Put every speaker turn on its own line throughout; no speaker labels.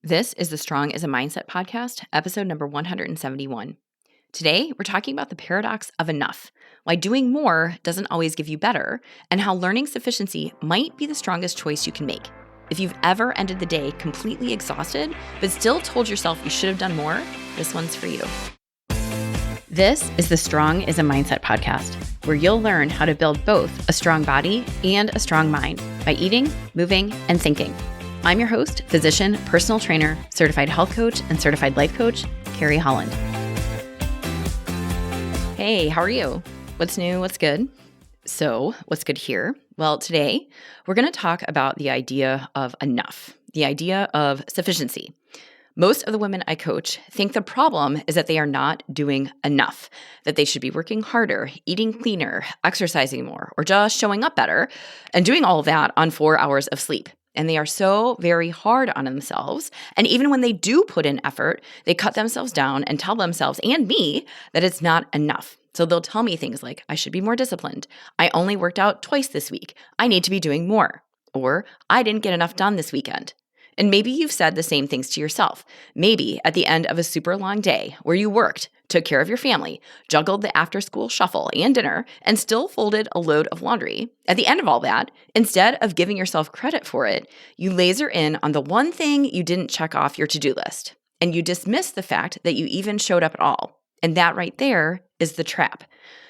This is the Strong is a Mindset podcast, episode number 171. Today, we're talking about the paradox of enough, why doing more doesn't always give you better, and how learning sufficiency might be the strongest choice you can make. If you've ever ended the day completely exhausted, but still told yourself you should have done more, this one's for you. This is the Strong is a Mindset podcast, where you'll learn how to build both a strong body and a strong mind by eating, moving, and thinking. I'm your host, physician, personal trainer, certified health coach, and certified life coach, Carrie Holland. Hey, how are you? What's new? What's good? So, what's good here? Well, today we're going to talk about the idea of enough, the idea of sufficiency. Most of the women I coach think the problem is that they are not doing enough, that they should be working harder, eating cleaner, exercising more, or just showing up better, and doing all of that on 4 hours of sleep. And they are so very hard on themselves. And even when they do put in effort, they cut themselves down and tell themselves and me that it's not enough. So they'll tell me things like, I should be more disciplined. I only worked out twice this week. I need to be doing more. Or I didn't get enough done this weekend. And maybe you've said the same things to yourself. Maybe at the end of a super long day where you worked, took care of your family, juggled the after-school shuffle and dinner, and still folded a load of laundry. At the end of all that, instead of giving yourself credit for it, you laser in on the one thing you didn't check off your to-do list. And you dismiss the fact that you even showed up at all. And that right there is the trap.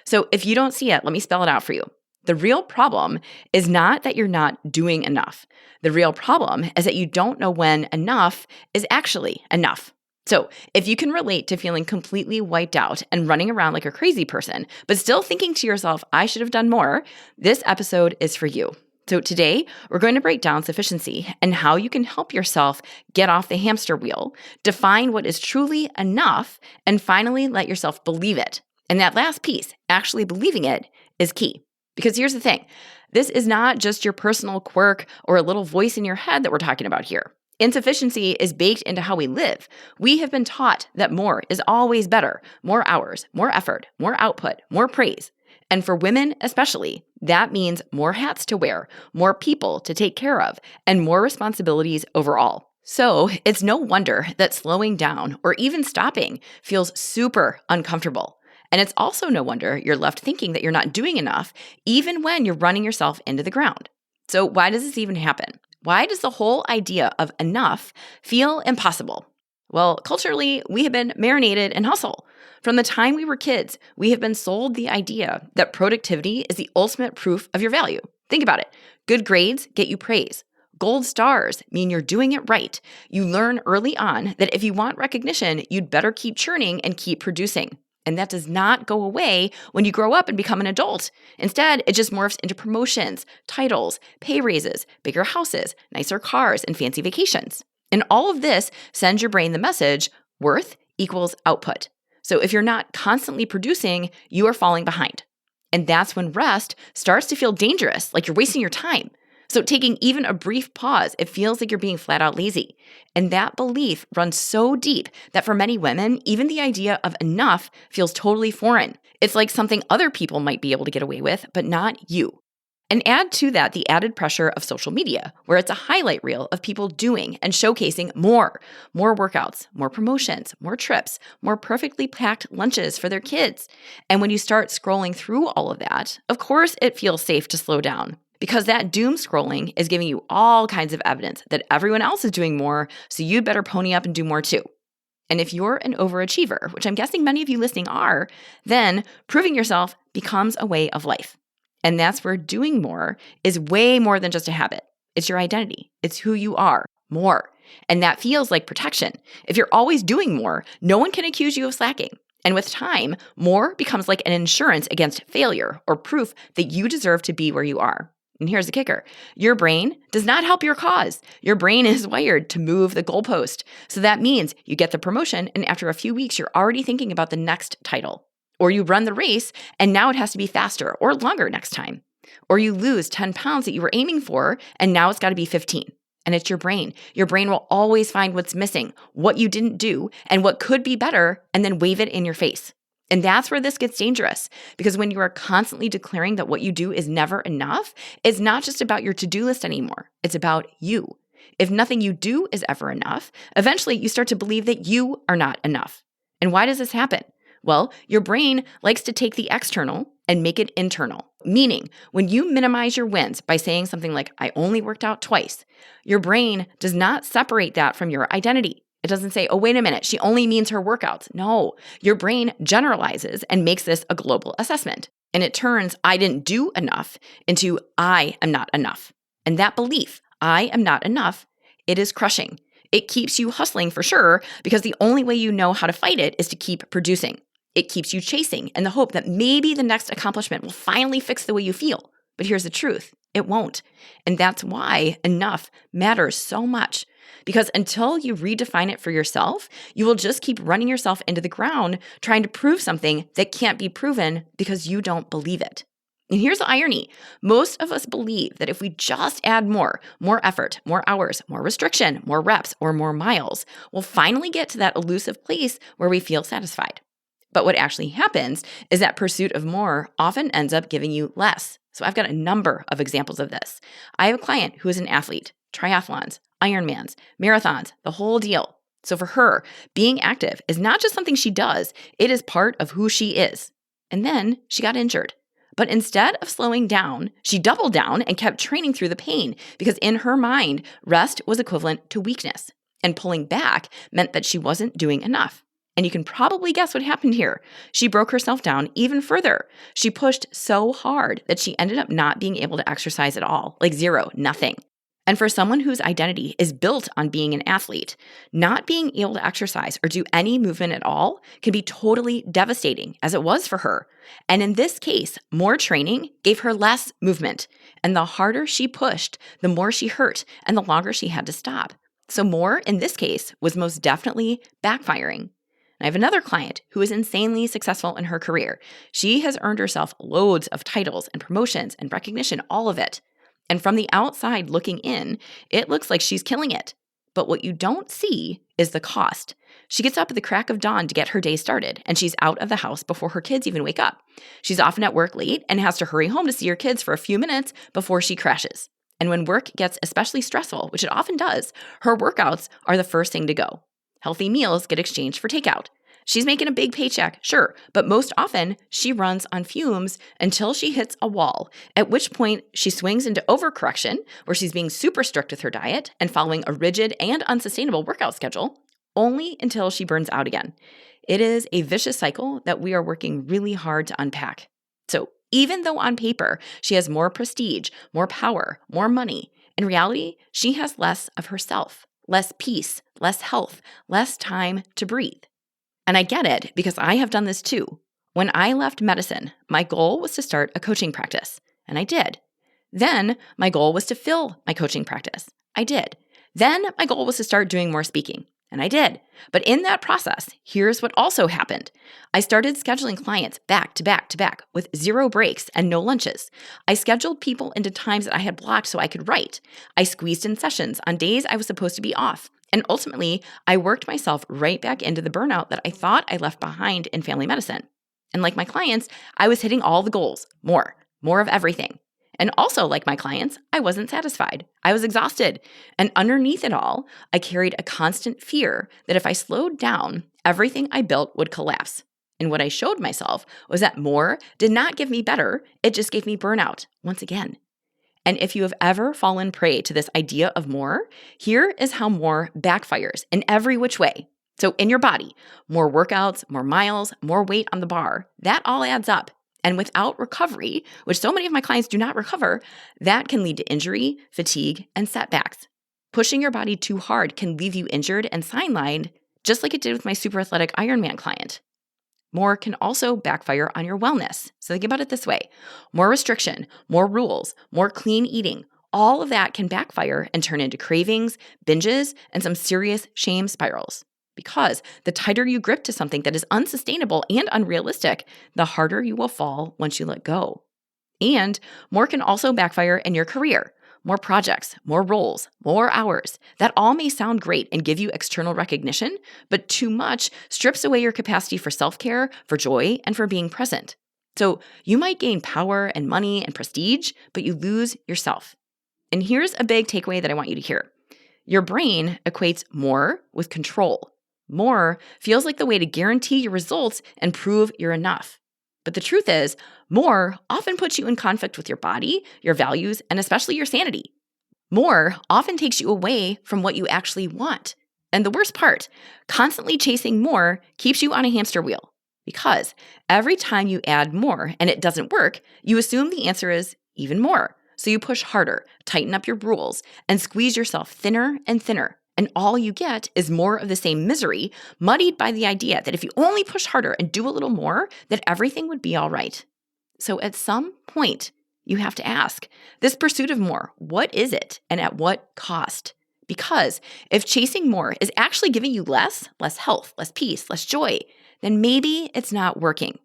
So if you don't see it, let me spell it out for you. The real problem is not that you're not doing enough. The real problem is that you don't know when enough is actually enough. So if you can relate to feeling completely wiped out and running around like a crazy person, but still thinking to yourself, I should have done more, this episode is for you. So today, we're going to break down sufficiency and how you can help yourself get off the hamster wheel, define what is truly enough, and finally let yourself believe it. And that last piece, actually believing it, is key. Because here's the thing, this is not just your personal quirk or a little voice in your head that we're talking about here. Insufficiency is baked into how we live. We have been taught that more is always better, more hours, more effort, more output, more praise. And for women especially, that means more hats to wear, more people to take care of, and more responsibilities overall. So it's no wonder that slowing down or even stopping feels super uncomfortable. And it's also no wonder you're left thinking that you're not doing enough, even when you're running yourself into the ground. So why does this even happen? Why does the whole idea of enough feel impossible? Well, culturally, we have been marinated in hustle. From the time we were kids, we have been sold the idea that productivity is the ultimate proof of your value. Think about it. Good grades get you praise. Gold stars mean you're doing it right. You learn early on that if you want recognition, you'd better keep churning and keep producing. And that does not go away when you grow up and become an adult. Instead, it just morphs into promotions, titles, pay raises, bigger houses, nicer cars, and fancy vacations. And all of this sends your brain the message, worth equals output. So if you're not constantly producing, you are falling behind. And that's when rest starts to feel dangerous, like you're wasting your time. So taking even a brief pause, it feels like you're being flat out lazy. And that belief runs so deep that for many women, even the idea of enough feels totally foreign. It's like something other people might be able to get away with, but not you. And add to that the added pressure of social media, where it's a highlight reel of people doing and showcasing more workouts, more promotions, more trips, more perfectly packed lunches for their kids. And when you start scrolling through all of that, of course it feels safe to slow down. Because that doom scrolling is giving you all kinds of evidence that everyone else is doing more, so you'd better pony up and do more too. And if you're an overachiever, which I'm guessing many of you listening are, then proving yourself becomes a way of life. And that's where doing more is way more than just a habit. It's your identity. It's who you are, more. And that feels like protection. If you're always doing more, no one can accuse you of slacking. And with time, more becomes like an insurance against failure or proof that you deserve to be where you are. And here's the kicker. Your brain does not help your cause. Your brain is wired to move the goalpost. So that means you get the promotion, and after a few weeks, you're already thinking about the next title. Or you run the race, and now it has to be faster or longer next time. Or you lose 10 pounds that you were aiming for, and now it's got to be 15. And it's your brain. Your brain will always find what's missing, what you didn't do, and what could be better, and then wave it in your face. And that's where this gets dangerous, because when you are constantly declaring that what you do is never enough, it's not just about your to-do list anymore. It's about you. If nothing you do is ever enough, eventually you start to believe that you are not enough. And why does this happen? Well, your brain likes to take the external and make it internal. Meaning, when you minimize your wins by saying something like, I only worked out twice, your brain does not separate that from your identity. It doesn't say, oh, wait a minute, she only means her workouts. No, your brain generalizes and makes this a global assessment. And it turns I didn't do enough into I am not enough. And that belief, I am not enough, it is crushing. It keeps you hustling for sure, because the only way you know how to fight it is to keep producing. It keeps you chasing in the hope that maybe the next accomplishment will finally fix the way you feel. But here's the truth, it won't. And that's why enough matters so much. Because until you redefine it for yourself, you will just keep running yourself into the ground trying to prove something that can't be proven because you don't believe it. And here's the irony. Most of us believe that if we just add more effort, more hours, more restriction, more reps, or more miles, we'll finally get to that elusive place where we feel satisfied. But what actually happens is that pursuit of more often ends up giving you less. So I've got a number of examples of this. I have a client who is an athlete, triathlons, Ironmans, marathons, the whole deal. So for her, being active is not just something she does, it is part of who she is. And then she got injured. But instead of slowing down, she doubled down and kept training through the pain because in her mind, rest was equivalent to weakness. And pulling back meant that she wasn't doing enough. And you can probably guess what happened here. She broke herself down even further. She pushed so hard that she ended up not being able to exercise at all, like zero, nothing. And for someone whose identity is built on being an athlete, not being able to exercise or do any movement at all can be totally devastating, as it was for her. And in this case, more training gave her less movement. And the harder she pushed, the more she hurt and the longer she had to stop. So more, in this case, was most definitely backfiring. I have another client who is insanely successful in her career. She has earned herself loads of titles and promotions and recognition, all of it. And from the outside looking in, it looks like she's killing it. But what you don't see is the cost. She gets up at the crack of dawn to get her day started, and she's out of the house before her kids even wake up. She's often at work late and has to hurry home to see her kids for a few minutes before she crashes. And when work gets especially stressful, which it often does, her workouts are the first thing to go. Healthy meals get exchanged for takeout. She's making a big paycheck, sure, but most often she runs on fumes until she hits a wall, at which point she swings into overcorrection, where she's being super strict with her diet and following a rigid and unsustainable workout schedule, only until she burns out again. It is a vicious cycle that we are working really hard to unpack. So even though on paper she has more prestige, more power, more money, in reality, she has less of herself, less peace, less health, less time to breathe. And I get it because I have done this too. When I left medicine, my goal was to start a coaching practice, and I did. Then my goal was to fill my coaching practice. I did. Then my goal was to start doing more speaking, and I did. But in that process, here's what also happened. I started scheduling clients back to back to back with 0 breaks and no lunches. I scheduled people into times that I had blocked so I could write. I squeezed in sessions on days I was supposed to be off. And ultimately, I worked myself right back into the burnout that I thought I left behind in family medicine. And like my clients, I was hitting all the goals, more of everything. And also like my clients, I wasn't satisfied. I was exhausted. And underneath it all, I carried a constant fear that if I slowed down, everything I built would collapse. And what I showed myself was that more did not give me better, it just gave me burnout once again. And if you have ever fallen prey to this idea of more, here is how more backfires in every which way. So in your body, more workouts, more miles, more weight on the bar, that all adds up. And without recovery, which so many of my clients do not recover, that can lead to injury, fatigue, and setbacks. Pushing your body too hard can leave you injured and sidelined, just like it did with my super athletic Ironman client. More can also backfire on your wellness. So think about it this way. More restriction, more rules, more clean eating, all of that can backfire and turn into cravings, binges, and some serious shame spirals. Because the tighter you grip to something that is unsustainable and unrealistic, the harder you will fall once you let go. And more can also backfire in your career. More projects, more roles, more hours. That all may sound great and give you external recognition, but too much strips away your capacity for self-care, for joy, and for being present. So you might gain power and money and prestige, but you lose yourself. And here's a big takeaway that I want you to hear. Your brain equates more with control. More feels like the way to guarantee your results and prove you're enough. But the truth is, more often puts you in conflict with your body, your values, and especially your sanity. More often takes you away from what you actually want. And the worst part, constantly chasing more keeps you on a hamster wheel. Because every time you add more and it doesn't work, you assume the answer is even more. So you push harder, tighten up your rules, and squeeze yourself thinner and thinner. And all you get is more of the same misery, muddied by the idea that if you only push harder and do a little more, that everything would be all right. So at some point, you have to ask, this pursuit of more, what is it and at what cost? Because if chasing more is actually giving you less health, less peace, less joy, then maybe it's not working.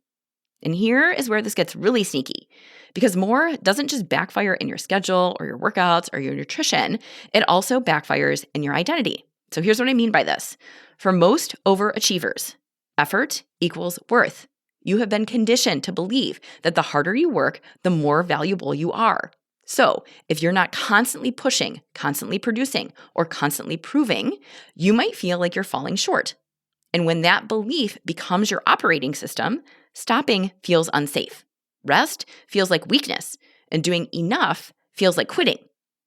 And here is where this gets really sneaky, because more doesn't just backfire in your schedule or your workouts or your nutrition, it also backfires in your identity. So here's what I mean by this. For most overachievers, effort equals worth. You have been conditioned to believe that the harder you work, the more valuable you are. So if you're not constantly pushing, constantly producing, or constantly proving, you might feel like you're falling short. And when that belief becomes your operating system, stopping feels unsafe. Rest feels like weakness, and doing enough feels like quitting.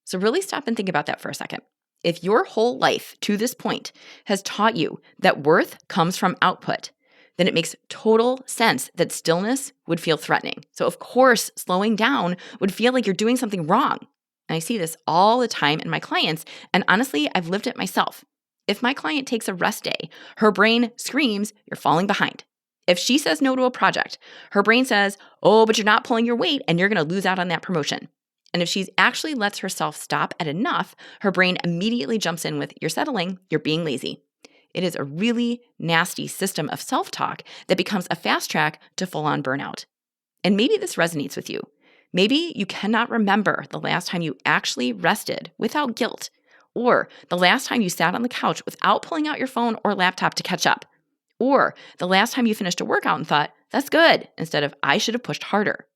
So really stop and think about that for a second. If your whole life to this point has taught you that worth comes from output, then it makes total sense that stillness would feel threatening. So of course, slowing down would feel like you're doing something wrong. And I see this all the time in my clients, and honestly, I've lived it myself. If my client takes a rest day, her brain screams, you're falling behind. If she says no to a project, her brain says, oh, but you're not pulling your weight and you're going to lose out on that promotion. And if she actually lets herself stop at enough, her brain immediately jumps in with, you're settling, you're being lazy. It is a really nasty system of self-talk that becomes a fast track to full-on burnout. And maybe this resonates with you. Maybe you cannot remember the last time you actually rested without guilt, or the last time you sat on the couch without pulling out your phone or laptop to catch up, or the last time you finished a workout and thought, that's good, instead of I should have pushed harder.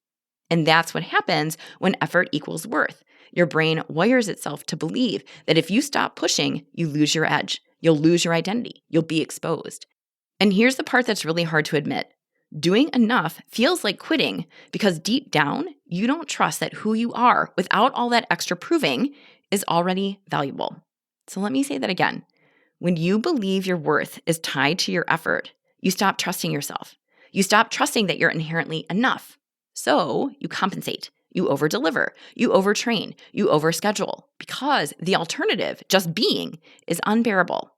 And that's what happens when effort equals worth. Your brain wires itself to believe that if you stop pushing, you lose your edge. You'll lose your identity. You'll be exposed. And here's the part that's really hard to admit. Doing enough feels like quitting because deep down, you don't trust that who you are without all that extra proving is already valuable. So let me say that again. When you believe your worth is tied to your effort, you stop trusting yourself. You stop trusting that you're inherently enough. So you compensate. You overdeliver, you overtrain, you overschedule, because the alternative, just being, is unbearable.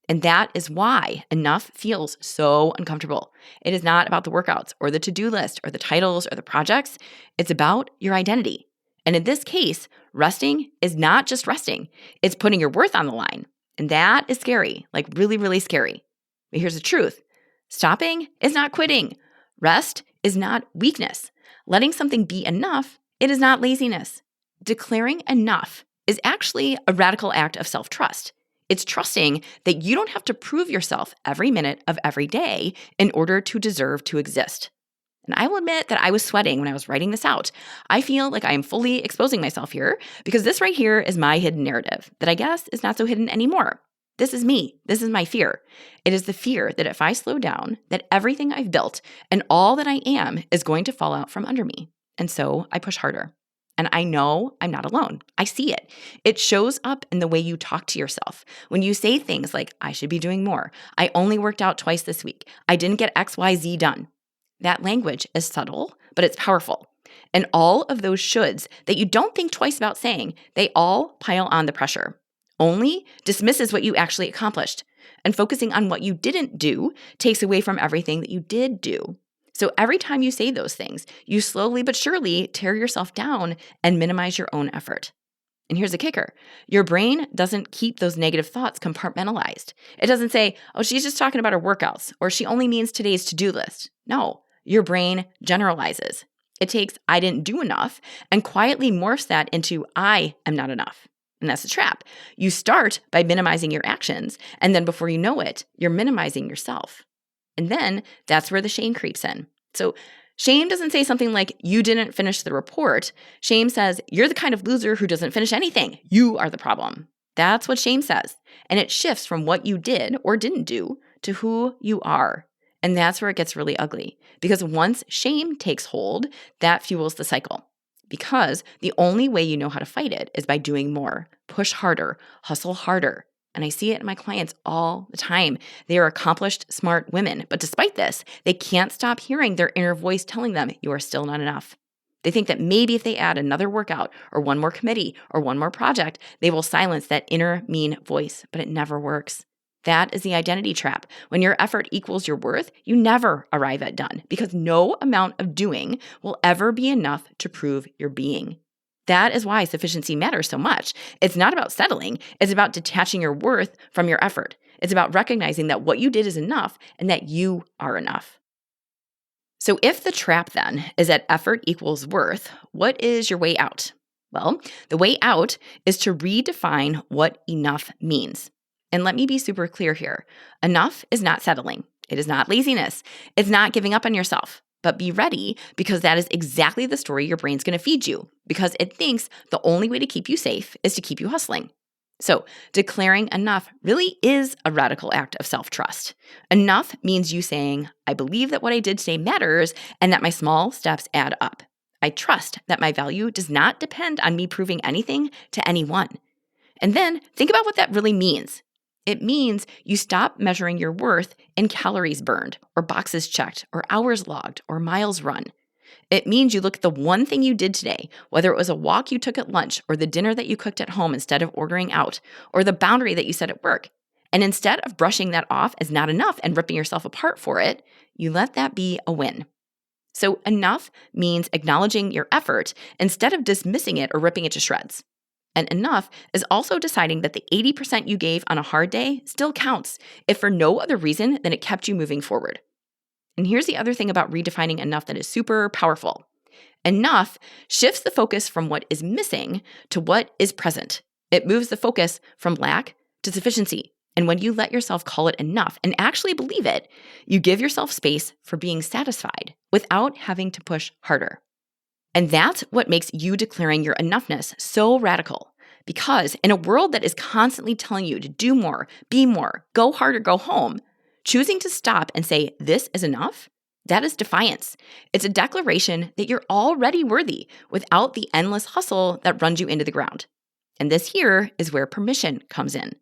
And that is why enough feels so uncomfortable. It is not about the workouts or the to-do list or the titles or the projects. It's about your identity. And in this case, resting is not just resting. It's putting your worth on the line. And that is scary, like really, really scary. But here's the truth. Stopping is not quitting. Rest is not weakness. Letting something be enough, it is not laziness. Declaring enough is actually a radical act of self-trust. It's trusting that you don't have to prove yourself every minute of every day in order to deserve to exist. And I will admit that I was sweating when I was writing this out. I feel like I am fully exposing myself here because this right here is my hidden narrative that I guess is not so hidden anymore. This is me. This is my fear. It is the fear that if I slow down, that everything I've built and all that I am is going to fall out from under me. And so I push harder. And I know I'm not alone. I see it. It shows up in the way you talk to yourself. When you say things like, I should be doing more. I only worked out twice this week. I didn't get XYZ done. That language is subtle, but it's powerful. And all of those shoulds that you don't think twice about saying, they all pile on the pressure. Only dismisses what you actually accomplished. And focusing on what you didn't do takes away from everything that you did do. So every time you say those things, you slowly but surely tear yourself down and minimize your own effort. And here's the kicker. Your brain doesn't keep those negative thoughts compartmentalized. It doesn't say, oh, she's just talking about her workouts, or she only means today's to-do list. No, your brain generalizes. It takes I didn't do enough and quietly morphs that into I am not enough. And that's a trap. You start by minimizing your actions, and then before you know it, you're minimizing yourself. And then that's where the shame creeps in. So shame doesn't say something like, you didn't finish the report. Shame says, you're the kind of loser who doesn't finish anything. You are the problem. That's what shame says. And it shifts from what you did or didn't do to who you are. And that's where it gets really ugly. Because once shame takes hold, that fuels the cycle. Because the only way you know how to fight it is by doing more, push harder, hustle harder. And I see it in my clients all the time. They are accomplished, smart women. But despite this, they can't stop hearing their inner voice telling them, you are still not enough. They think that maybe if they add another workout or one more committee or one more project, they will silence that inner mean voice, but it never works. That is the identity trap. When your effort equals your worth, you never arrive at done because no amount of doing will ever be enough to prove your being. That is why sufficiency matters so much. It's not about settling. It's about detaching your worth from your effort. It's about recognizing that what you did is enough and that you are enough. So if the trap then is that effort equals worth, what is your way out? Well, the way out is to redefine what enough means. And let me be super clear here. Enough is not settling. It is not laziness. It's not giving up on yourself. But be ready because that is exactly the story your brain's going to feed you because it thinks the only way to keep you safe is to keep you hustling. So declaring enough really is a radical act of self-trust. Enough means you saying, I believe that what I did today matters and that my small steps add up. I trust that my value does not depend on me proving anything to anyone. And then think about what that really means. It means you stop measuring your worth in calories burned or boxes checked or hours logged or miles run. It means you look at the one thing you did today, whether it was a walk you took at lunch or the dinner that you cooked at home instead of ordering out, or the boundary that you set at work. And instead of brushing that off as not enough and ripping yourself apart for it, you let that be a win. So enough means acknowledging your effort instead of dismissing it or ripping it to shreds. And enough is also deciding that the 80% you gave on a hard day still counts, if for no other reason than it kept you moving forward. And here's the other thing about redefining enough that is super powerful. Enough shifts the focus from what is missing to what is present. It moves the focus from lack to sufficiency. And when you let yourself call it enough and actually believe it, you give yourself space for being satisfied without having to push harder. And that's what makes you declaring your enoughness so radical. Because in a world that is constantly telling you to do more, be more, go harder, go home, choosing to stop and say, this is enough, that is defiance. It's a declaration that you're already worthy without the endless hustle that runs you into the ground. And this here is where permission comes in.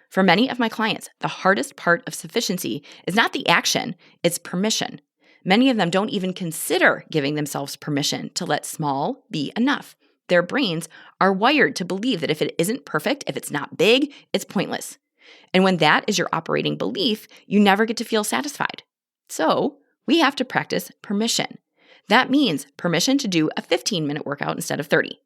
For many of my clients, the hardest part of sufficiency is not the action, it's permission. Many of them don't even consider giving themselves permission to let small be enough. Their brains are wired to believe that if it isn't perfect, if it's not big, it's pointless. And when that is your operating belief, you never get to feel satisfied. So we have to practice permission. That means permission to do a 15-minute workout instead of 30.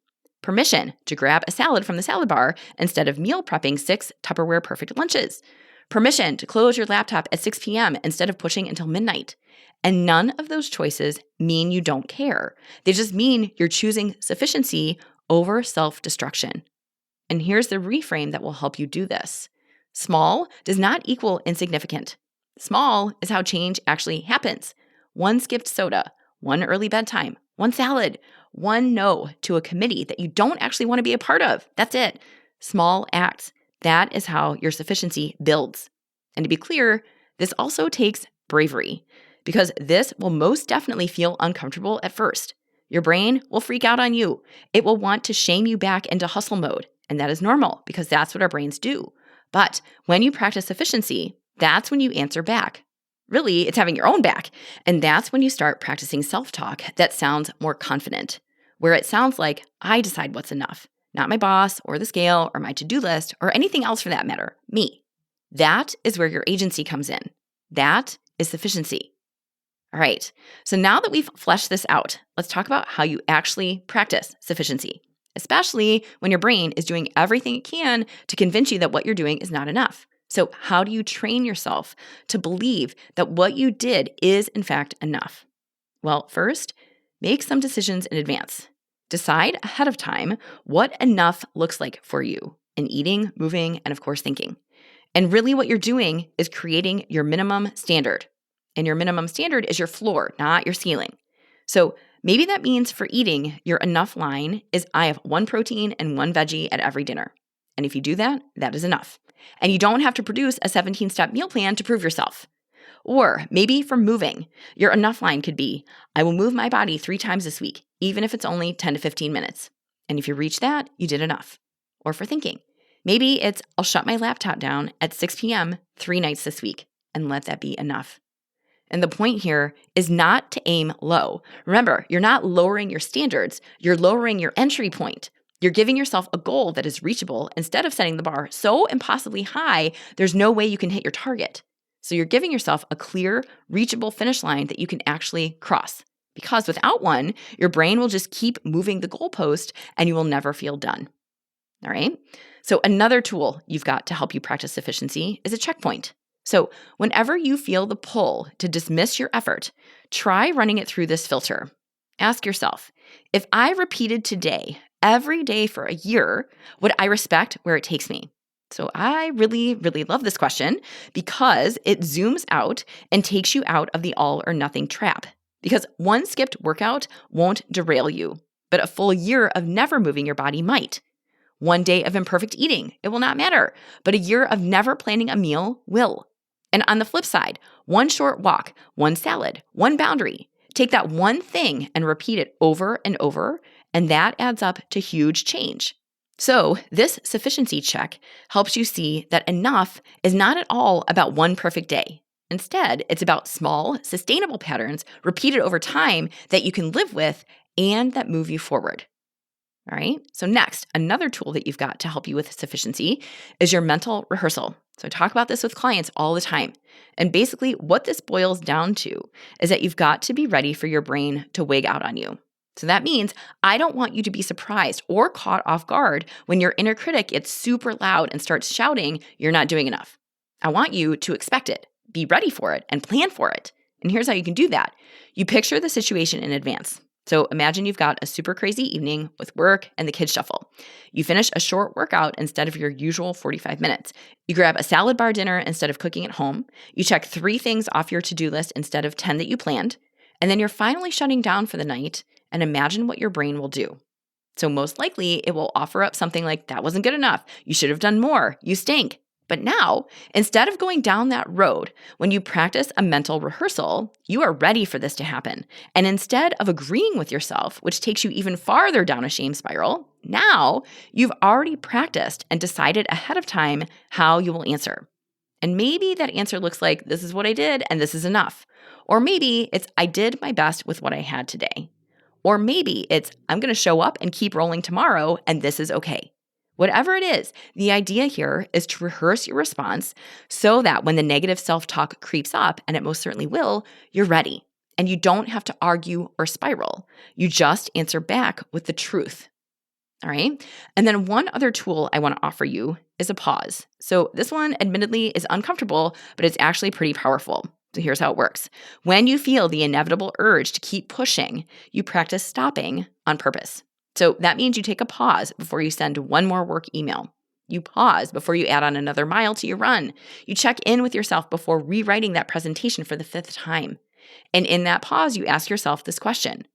Permission to grab a salad from the salad bar instead of meal prepping 6 Tupperware perfect lunches. Permission to close your laptop at 6 p.m. instead of pushing until midnight. And none of those choices mean you don't care. They just mean you're choosing sufficiency over self-destruction. And here's the reframe that will help you do this. Small does not equal insignificant. Small is how change actually happens. One skipped soda, one early bedtime, one salad, one no to a committee that you don't actually want to be a part of. That's it. Small acts. That is how your sufficiency builds. And to be clear, this also takes bravery because this will most definitely feel uncomfortable at first. Your brain will freak out on you. It will want to shame you back into hustle mode. And that is normal because that's what our brains do. But when you practice sufficiency, that's when you answer back. Really, it's having your own back. And that's when you start practicing self-talk that sounds more confident, where it sounds like, I decide what's enough, not my boss or the scale or my to-do list or anything else for that matter, me. That is where your agency comes in. That is sufficiency. All right, so now that we've fleshed this out, let's talk about how you actually practice sufficiency, especially when your brain is doing everything it can to convince you that what you're doing is not enough. So how do you train yourself to believe that what you did is in fact enough? Well, first, make some decisions in advance. Decide ahead of time what enough looks like for you in eating, moving, and of course, thinking. And really what you're doing is creating your minimum standard. And your minimum standard is your floor, not your ceiling. So maybe that means for eating, your enough line is I have 1 protein and 1 veggie at every dinner. And if you do that, that is enough. And you don't have to produce a 17-step meal plan to prove yourself. Or maybe for moving, your enough line could be, I will move my body 3 times this week, even if it's only 10 to 15 minutes. And if you reach that, you did enough. Or for thinking, maybe it's, I'll shut my laptop down at 6 p.m. 3 nights this week, and let that be enough. And the point here is not to aim low. Remember, you're not lowering your standards, you're lowering your entry point. You're giving yourself a goal that is reachable instead of setting the bar so impossibly high, there's no way you can hit your target. So you're giving yourself a clear, reachable finish line that you can actually cross. Because without one, your brain will just keep moving the goalpost and you will never feel done. All right? So another tool you've got to help you practice sufficiency is a checkpoint. So whenever you feel the pull to dismiss your effort, try running it through this filter. Ask yourself, if I repeated today every day for a year, would I respect where it takes me? So I really, really love this question because it zooms out and takes you out of the all or nothing trap. Because one skipped workout won't derail you, but a full year of never moving your body might. One day of imperfect eating, it will not matter, but a year of never planning a meal will. And on the flip side, one short walk, one salad, one boundary. Take that one thing and repeat it over and over, and that adds up to huge change. So this sufficiency check helps you see that enough is not at all about one perfect day. Instead, it's about small, sustainable patterns repeated over time that you can live with and that move you forward. All right. So next, another tool that you've got to help you with sufficiency is your mental rehearsal. So I talk about this with clients all the time. And basically what this boils down to is that you've got to be ready for your brain to wig out on you. So that means I don't want you to be surprised or caught off guard when your inner critic gets super loud and starts shouting, you're not doing enough. I want you to expect it, be ready for it, and plan for it. And here's how you can do that. You picture the situation in advance. So imagine you've got a super crazy evening with work and the kids shuffle. You finish a short workout instead of your usual 45 minutes. You grab a salad bar dinner instead of cooking at home. You check 3 things off your to-do list instead of 10 that you planned. And then you're finally shutting down for the night, and imagine what your brain will do. So most likely it will offer up something like, that wasn't good enough. You should have done more. You stink. But now, instead of going down that road, when you practice a mental rehearsal, you are ready for this to happen. And instead of agreeing with yourself, which takes you even farther down a shame spiral, now you've already practiced and decided ahead of time how you will answer. And maybe that answer looks like, this is what I did and this is enough. Or maybe it's, I did my best with what I had today. Or maybe it's, I'm going to show up and keep rolling tomorrow and this is okay. Whatever it is, the idea here is to rehearse your response so that when the negative self-talk creeps up, and it most certainly will, you're ready. And you don't have to argue or spiral. You just answer back with the truth. All right? And then one other tool I want to offer you is a pause. So this one, admittedly, is uncomfortable, but it's actually pretty powerful. So here's how it works. When you feel the inevitable urge to keep pushing, you practice stopping on purpose. So that means you take a pause before you send one more work email. You pause before you add on another mile to your run. You check in with yourself before rewriting that presentation for the 5th time. And in that pause, you ask yourself this question.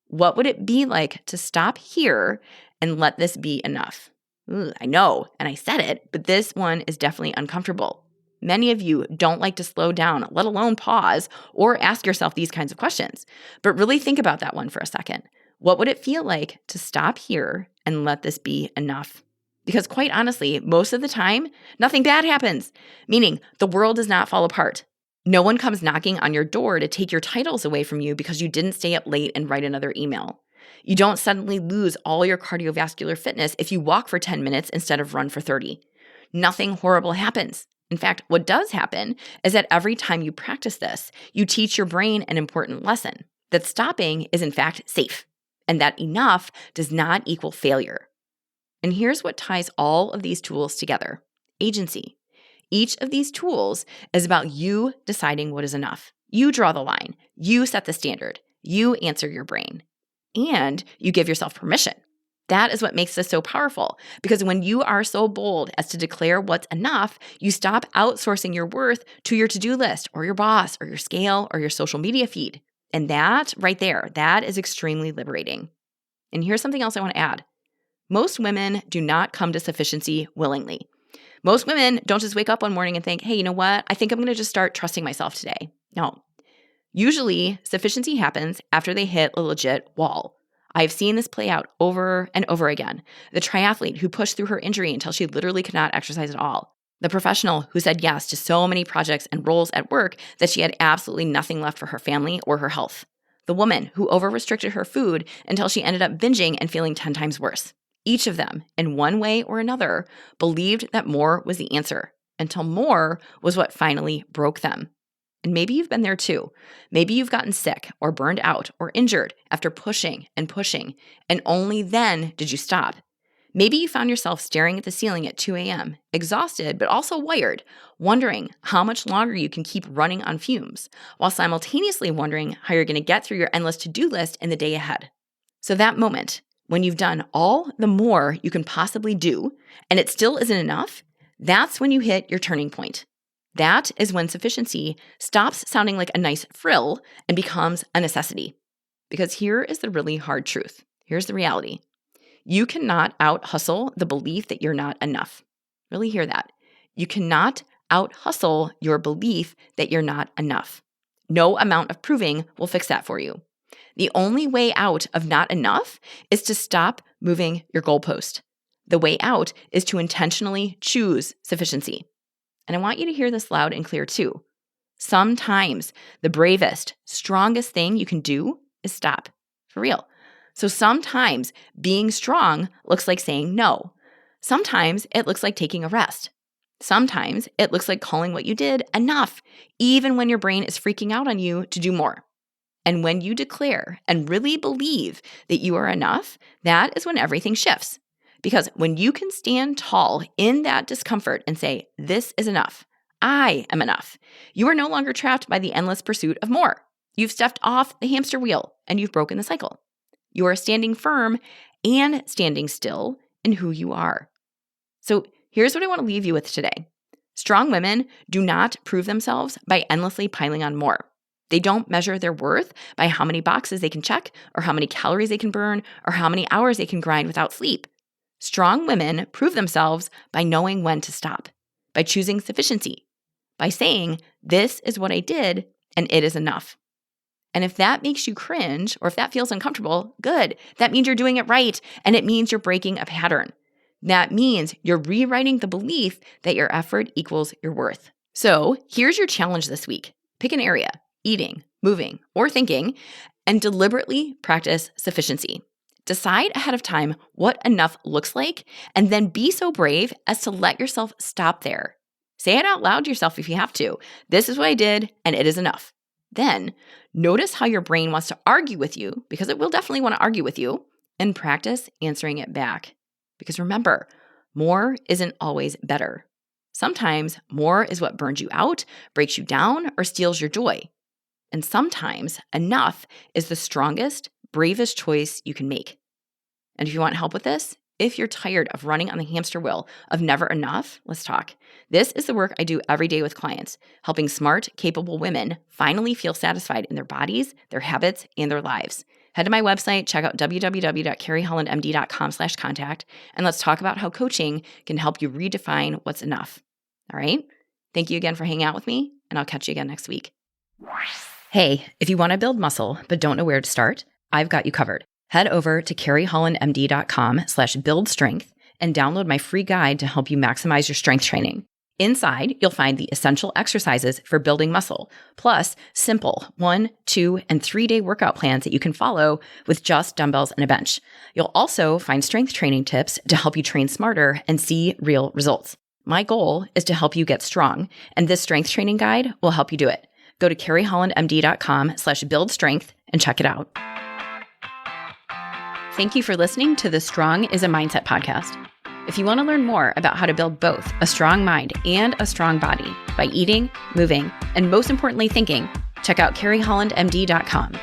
What would it be like to stop here and let this be enough? I know, and I said it, but this one is definitely uncomfortable. Many of you don't like to slow down, let alone pause or ask yourself these kinds of questions. But really think about that one for a second. What would it feel like to stop here and let this be enough? Because quite honestly, most of the time, nothing bad happens, meaning the world does not fall apart. No one comes knocking on your door to take your titles away from you because you didn't stay up late and write another email. You don't suddenly lose all your cardiovascular fitness if you walk for 10 minutes instead of run for 30. Nothing horrible happens. In fact, what does happen is that every time you practice this, you teach your brain an important lesson, that stopping is in fact safe. And that enough does not equal failure. And here's what ties all of these tools together: agency. Each of these tools is about you deciding what is enough. You draw the line. You set the standard. You answer your brain. And you give yourself permission. That is what makes this so powerful, because when you are so bold as to declare what's enough, you stop outsourcing your worth to your to-do list or your boss or your scale or your social media feed. And that right there, that is extremely liberating. And here's something else I want to add. Most women do not come to sufficiency willingly. Most women don't just wake up one morning and think, hey, you know what? I think I'm going to just start trusting myself today. No. Usually, sufficiency happens after they hit a legit wall. I've seen this play out over and over again. The triathlete who pushed through her injury until she literally could not exercise at all. The professional who said yes to so many projects and roles at work that she had absolutely nothing left for her family or her health. The woman who over-restricted her food until she ended up binging and feeling 10 times worse. Each of them, in one way or another, believed that more was the answer, until more was what finally broke them. And maybe you've been there too. Maybe you've gotten sick or burned out or injured after pushing, and only then did you stop. Maybe you found yourself staring at the ceiling at 2 a.m., exhausted but also wired, wondering how much longer you can keep running on fumes, while simultaneously wondering how you're going to get through your endless to-do list in the day ahead. So that moment, when you've done all the more you can possibly do, and it still isn't enough, that's when you hit your turning point. That is when sufficiency stops sounding like a nice frill and becomes a necessity. Because here is the really hard truth. Here's the reality. You cannot out-hustle the belief that you're not enough. Really hear that. You cannot out-hustle your belief that you're not enough. No amount of proving will fix that for you. The only way out of not enough is to stop moving your goalpost. The way out is to intentionally choose sufficiency. And I want you to hear this loud and clear too. Sometimes the bravest, strongest thing you can do is stop. For real. So sometimes being strong looks like saying no. Sometimes it looks like taking a rest. Sometimes it looks like calling what you did enough, even when your brain is freaking out on you to do more. And when you declare and really believe that you are enough, that is when everything shifts. Because when you can stand tall in that discomfort and say, this is enough, I am enough, you are no longer trapped by the endless pursuit of more. You've stepped off the hamster wheel and you've broken the cycle. You are standing firm and standing still in who you are. So here's what I want to leave you with today. Strong women do not prove themselves by endlessly piling on more. They don't measure their worth by how many boxes they can check or how many calories they can burn or how many hours they can grind without sleep. Strong women prove themselves by knowing when to stop, by choosing sufficiency, by saying, this is what I did and it is enough. And if that makes you cringe or if that feels uncomfortable, good. That means you're doing it right and it means you're breaking a pattern. That means you're rewriting the belief that your effort equals your worth. So here's your challenge this week. Pick an area, eating, moving, or thinking, and deliberately practice sufficiency. Decide ahead of time what enough looks like, and then be so brave as to let yourself stop there. Say it out loud to yourself if you have to. This is what I did, and it is enough. Then notice how your brain wants to argue with you, because it will definitely want to argue with you, and practice answering it back. Because remember, more isn't always better. Sometimes more is what burns you out, breaks you down, or steals your joy. And sometimes enough is the strongest, bravest choice you can make. And if you want help with this, if you're tired of running on the hamster wheel of never enough, let's talk. This is the work I do every day with clients, helping smart, capable women finally feel satisfied in their bodies, their habits, and their lives. Head to my website, check out www.carriehollandmd.com/contact, and let's talk about how coaching can help you redefine what's enough. All right? Thank you again for hanging out with me, and I'll catch you again next week. Hey, if you want to build muscle but don't know where to start, I've got you covered. Head over to carriehollandmd.com/buildstrength and download my free guide to help you maximize your strength training. Inside, you'll find the essential exercises for building muscle, plus simple 1, 2, and 3-day workout plans that you can follow with just dumbbells and a bench. You'll also find strength training tips to help you train smarter and see real results. My goal is to help you get strong, and this strength training guide will help you do it. Go to carriehollandmd.com/buildstrength and check it out. Thank you for listening to the Strong is a Mindset podcast. If you want to learn more about how to build both a strong mind and a strong body by eating, moving, and most importantly, thinking, check out carriehollandmd.com.